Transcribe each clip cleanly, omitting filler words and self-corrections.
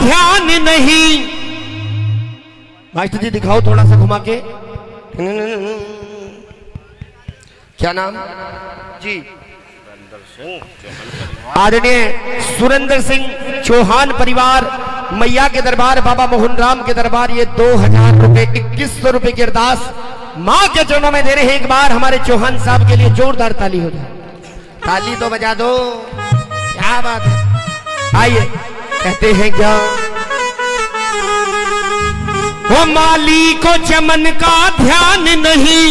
ध्यान नहीं। मास्टर जी दिखाओ थोड़ा सा घुमा के। क्या नाम जी? आदरणीय सुरेंद्र सिंह चौहान परिवार, मैया के दरबार, बाबा मोहन राम के दरबार, ये 2000 रुपए 2100 रुपए की अरदास माँ के चरणों में दे रहे हैं। एक बार हमारे चौहान साहब के लिए जोरदार ताली हो जाए। ताली तो बजा दो, क्या बात है। आइए, कहते हैं क्या, वो माली को चमन का ध्यान नहीं,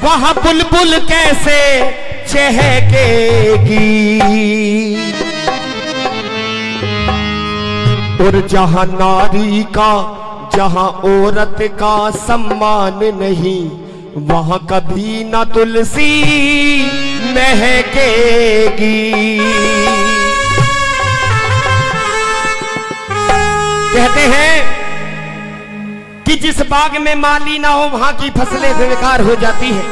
वहां बुलबुल कैसे चहकेगी। और जहां नारी का, जहां औरत का सम्मान नहीं, वहां कभी ना तुलसी महकेगी। कहते हैं कि जिस बाग में माली ना हो वहां की फसलें बेकार हो जाती हैं।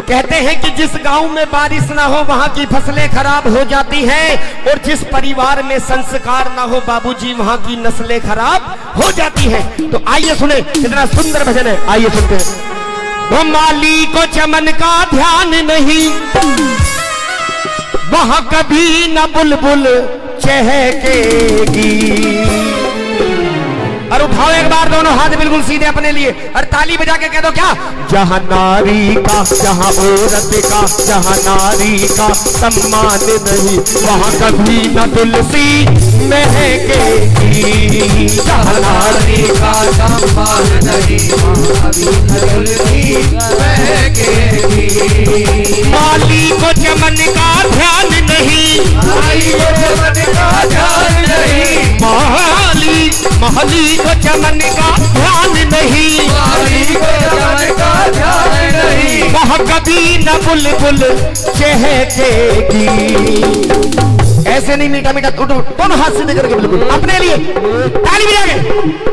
कहते हैं कि जिस गांव में बारिश ना हो वहां की फसलें खराब हो जाती हैं। और जिस परिवार में संस्कार ना हो बाबूजी, वहां की नस्लें खराब हो जाती हैं। तो आइए सुने, कितना सुंदर भजन है, आइए सुनते हैं। वो माली को चमन का ध्यान नहीं, वहां कभी न बुलबुल चहकेगी। और उठाओ एक बार दोनों हाथ बिल्कुल सीधे अपने लिए, और ताली बजा के कह दो क्या, जहां नारी का, जहां औरत का, जहां नारी का सम्मान नहीं, वहां कभी न तुलसी महकेगी। जहां नारी का सम्मान नहीं, वहां कभी न तुलसी महकेगी। माली को चमन का ध्यान नहीं, माली को चमन का ध्यान नहीं, माली को चमन का ध्यान नहीं, माली को चमन का ध्यान नहीं, वह कभी न बुलबुल चहकेगी। ऐसे नहीं, मीठा मीठा दोनों हाथ सीधे करके बिल्कुल अपने लिए ताली बजा के।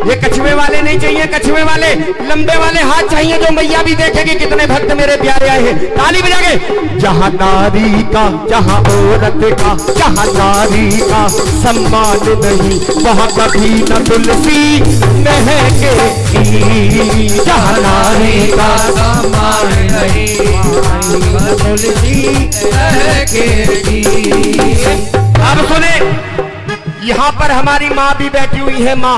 ये कछुए वाले नहीं चाहिए, कछुए वाले लंबे वाले हाथ चाहिए, जो मैया भी देखेगी कितने भक्त मेरे प्यारे आए हैं। ताली बजा के। जहां नारी का, जहां औरत का, जहां नारी का सम्मान नहीं, वहां कभी न तुलसी महकेगी। जहां नारी का सम्मान नहीं, वहां तुलसी महकेगी। अब सुने, यहां पर हमारी माँ भी बैठी हुई है। माँ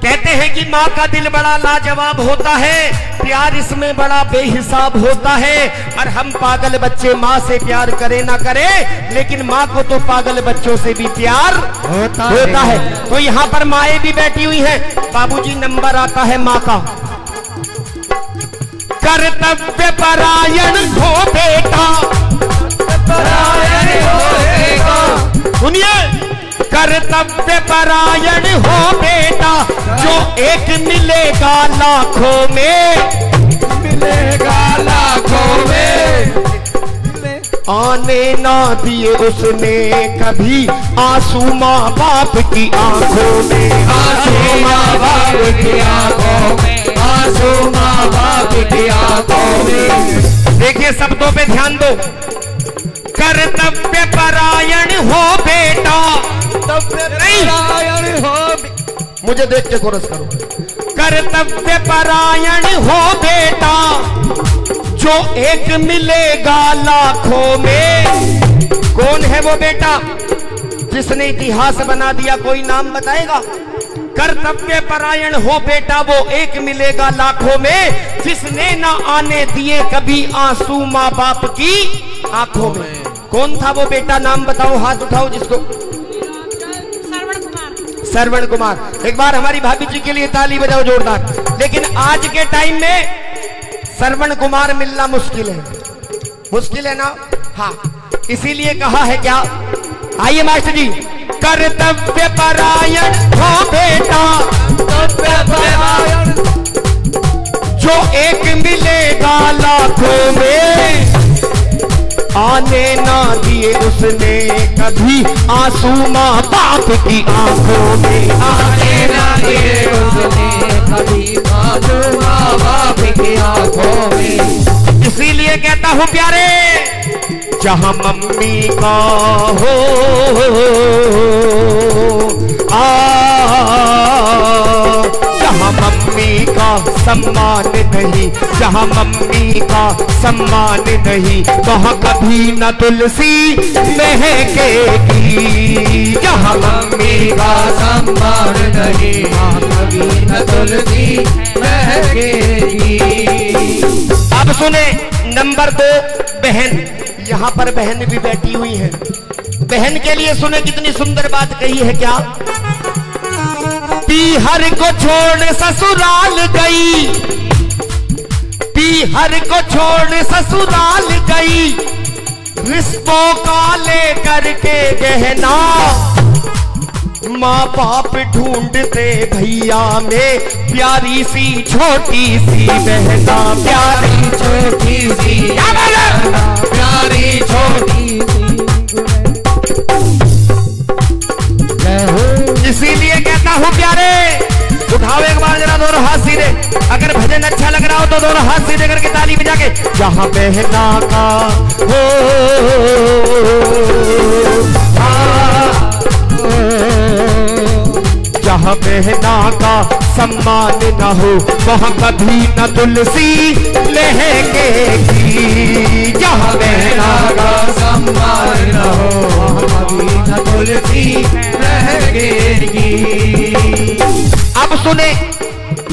कहते हैं कि माँ का दिल बड़ा लाजवाब होता है, प्यार इसमें बड़ा बेहिसाब होता है। और हम पागल बच्चे माँ से प्यार करे ना करे, लेकिन माँ को तो पागल बच्चों से भी प्यार होता है। तो यहाँ पर माएँ भी बैठी हुई हैं। बाबूजी नंबर आता है माँ का। कर्तव्य परायण हो बेटा, परायण होएगा, सुनिए, कर्तव्य परायण हो बेटा, जो एक मिलेगा लाखों में, मिलेगा लाखों में। आने ना दिए उसने कभी आंसू माँ बाप की आंखों में, आंसू माँ बाप की आंखों में, आंसू माँ बाप की आंखों में। देखिए शब्दों पे ध्यान दो। कर्तव्य परायण हो बेटा, परायण हो, मुझे देख के कोरस करो। कर्तव्य परायण हो बेटा, जो एक मिलेगा लाखों में। कौन है वो बेटा जिसने इतिहास बना दिया, कोई नाम बताएगा? कर्तव्य परायण हो बेटा, वो एक मिलेगा लाखों में, जिसने ना आने दिए कभी आंसू माँ बाप की आंखों में। कौन था वो बेटा, नाम बताओ, हाथ उठाओ जिसको। श्रवण कुमार। एक बार हमारी भाभी जी के लिए ताली बजाओ जोरदार। लेकिन आज के टाइम में श्रवण कुमार मिलना मुश्किल है, मुश्किल है ना? हाँ, इसीलिए कहा है क्या, आइए मास्टर जी। कर्तव्य परायण हो बेटा, कर्तव्य परायण, जो एक मिलेगा लाखों में, आने ना दिए उसने कभी आंसू माँ बाप की आंखों में, आने ना दिए उसने कभी आंसू माँ बाप की आंखों में। इसीलिए कहता हूँ प्यारे, जहां मम्मी का हो सम्मान नहीं, जहाँ मम्मी का सम्मान नहीं, वहाँ कभी न तुलसी महकेगी। जहाँ मम्मी का सम्मान नहीं, वहाँ कभी न तुलसी महकेगी। अब सुने नंबर 2 बहन। यहाँ पर बहन भी बैठी हुई है। बहन के लिए सुने कितनी सुंदर बात कही है। क्या? पीहर को छोड़ ससुराल गई, पीहर को छोड़ ससुराल गई, रिश्तों का लेकर के गहना, माँ बाप ढूंढते भैया में प्यारी सी छोटी सी बहना, प्यारी छोटी सी बहना, प्यारी छोटी सी। इसीलिए कहता हूँ प्यारे, उठाओ एक बार जरा दोनों हाथ सीधे। अगर भजन अच्छा लग रहा हो तो दोनों हाथ सीधे करके ताली बजा के। जहाँ बहना का हो जहाँ बहना का सम्मान न हो, वहाँ कभी न तुलसी लहकेगी। जहाँ बहना का सम्मान न हो, वहाँ कभी न तुलसी लहकेगी। अब सुने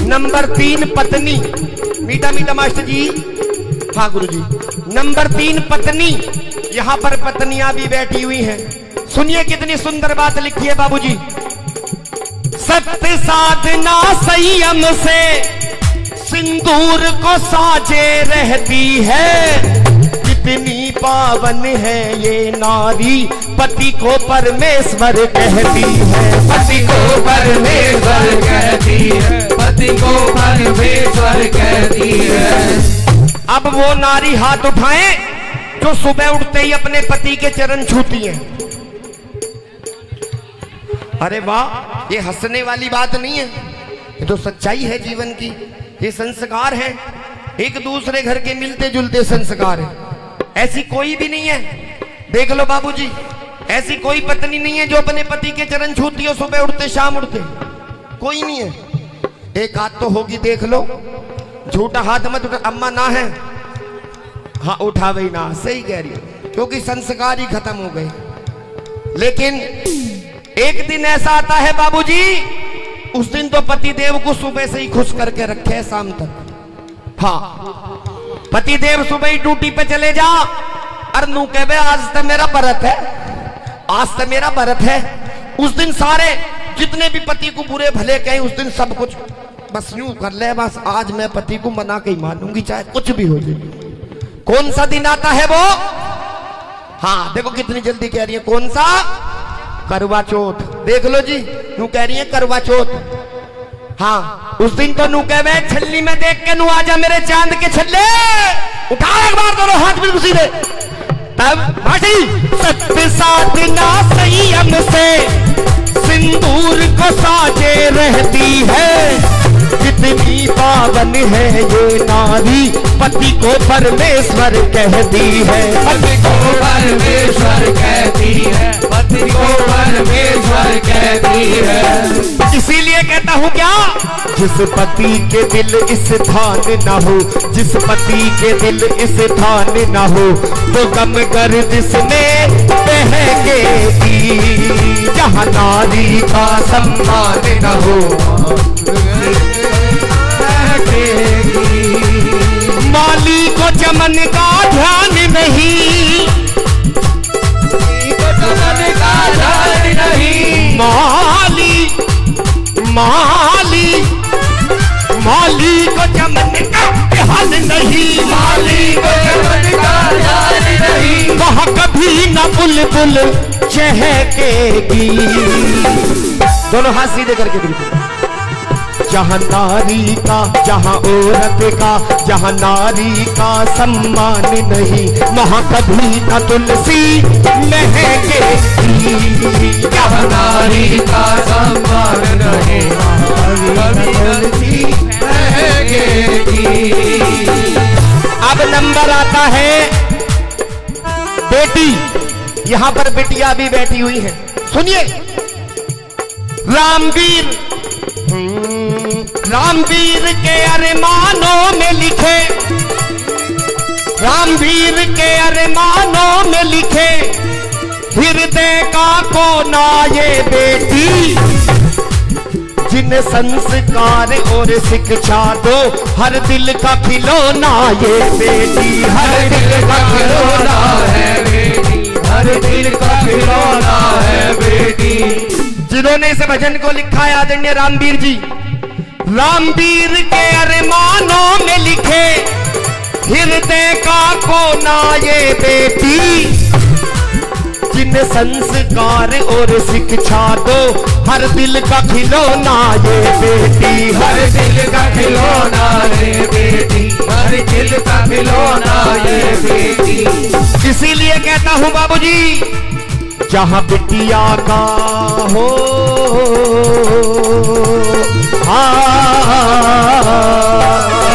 नंबर 3 पत्नी। मीठा मीठा मास्टर जी। हाँ गुरु जी। नंबर 3 पत्नी। यहाँ पर पत्नियां भी बैठी हुई हैं। सुनिए कितनी सुंदर बात लिखी है बाबूजी। सत्य साधना संयम से सिंदूर को साजे रहती है, कितनी पावन है ये नारी, पति को परमेश्वर कहती है, पति को परमेश्वर कहती है, पति को परमेश्वर कहती है। अब वो नारी हाथ उठाए जो सुबह उठते ही अपने पति के चरण छूती है। अरे वाह, ये हंसने वाली बात नहीं है, ये तो सच्चाई है जीवन की। ये संस्कार है, एक दूसरे घर के मिलते जुलते संस्कार है। ऐसी कोई भी नहीं है, देख लो बाबूजी, ऐसी कोई पत्नी नहीं है जो अपने पति के चरण छूती हो सुबह उठते शाम उठते, कोई नहीं है। एक हाथ तो होगी, देख लो, झूठा हाथ मत उठा। अम्मा ना है, हाँ उठा वही ना, सही कह रही हो, क्योंकि संस्कार ही खत्म हो गए। लेकिन एक दिन ऐसा आता है बाबूजी, उस दिन तो पति देव को सुबह से ही खुश करके रखे है शाम तक। हाँ, पति देव सुबह ही ड्यूटी पे चले जा, अरे नू कहे आज तो मेरा व्रत है, आज तो मेरा व्रत है। उस दिन सारे जितने भी पति को बुरे भले कहें, उस दिन सब कुछ बस यूं कर ले, बस आज मैं पति को मना के ही मानूंगी, चाहे कुछ भी हो जाए। कौन सा दिन आता है वो? हाँ देखो कितनी जल्दी कह रही है, कौन सा? करवा चौथ। देख लो जी, नू कह रही है करवा चौथ। हाँ, उस दिन तो नू कह छल्ली में देख के नू आजा मेरे चांद के छल्ले, उठा एक बार दोनों हाथ बिल्कुल सीधे। तब भाटी सत्य साधना संयम से सिंदूर को साजे रहती है, कितनी पावन है ये नारी, पति को परमेश्वर कहती है, पति को परमेश्वर कहती है, पति को परमेश्वर कहती है। इसीलिए कहता हूँ क्या, जिस पति के दिल इस धान न हो, जिस पति के दिल इस धान न हो, तो गम गर्दिश में बहकेगी। जहाँ नारी का सम्मान न हो, माली को चमन का ध्यान नहीं, चमन का ध्यान नहीं, माली माली माली को चमन का ध्यान नहीं, माली को चमन का ध्यान नहीं, वहाँ कभी न बुलबुल चहकेगी। दोनों हाथ सीधे करके बिल्कुल। जहाँ नारी का, जहाँ औरत का, जहाँ नारी का सम्मान नहीं, वहाँ कभी न तुलसी महकेगी। जहाँ नारी का सम्मान नहीं, कभी तुलसी महकेगी। अब नंबर आता है बेटी। यहाँ पर बेटियां भी बैठी हुई हैं, सुनिए। रामवीर रामवीर के अरमानों में लिखे, रामवीर के अरमानों में लिखे, हृदय का कोना ये बेटी, जिन्हें संस्कार और शिक्षा दो, हर दिल का खिलौना ये बेटी, हर दिल का खिलौना है बेटी, हर दिल का खिलौना है बेटी। जिन्होंने इस भजन को लिखा है आदरणीय रामवीर जी। रामवीर के अरमानों में लिखे, हृदय का कोना ये बेटी, जिन्हें संस्कार और शिक्षा दो, हर दिल का खिलौना ये बेटी, हर दिल का खिलौना है बेटी, हर दिल का खिलौना है बेटी। इसीलिए कहता हूं बाबूजी, जहां बिटिया का हो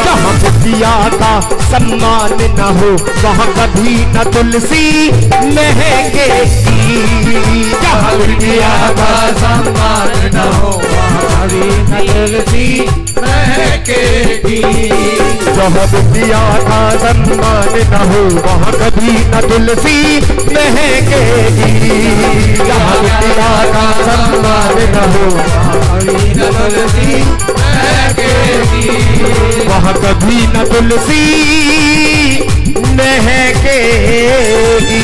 जहां बिटिया का सम्मान न हो, वहां कभी न तुलसी महकेगी, जहां बिटिया का सम्मान न हो, वहां कभी न तुलसी महकेगी, जहां बिटिया का सम्मान न हो, वहां कभी न तुलसी महकेगी, जहां बिटिया का सम्मान न हो, वहां कभी न तुलसी महकेगी।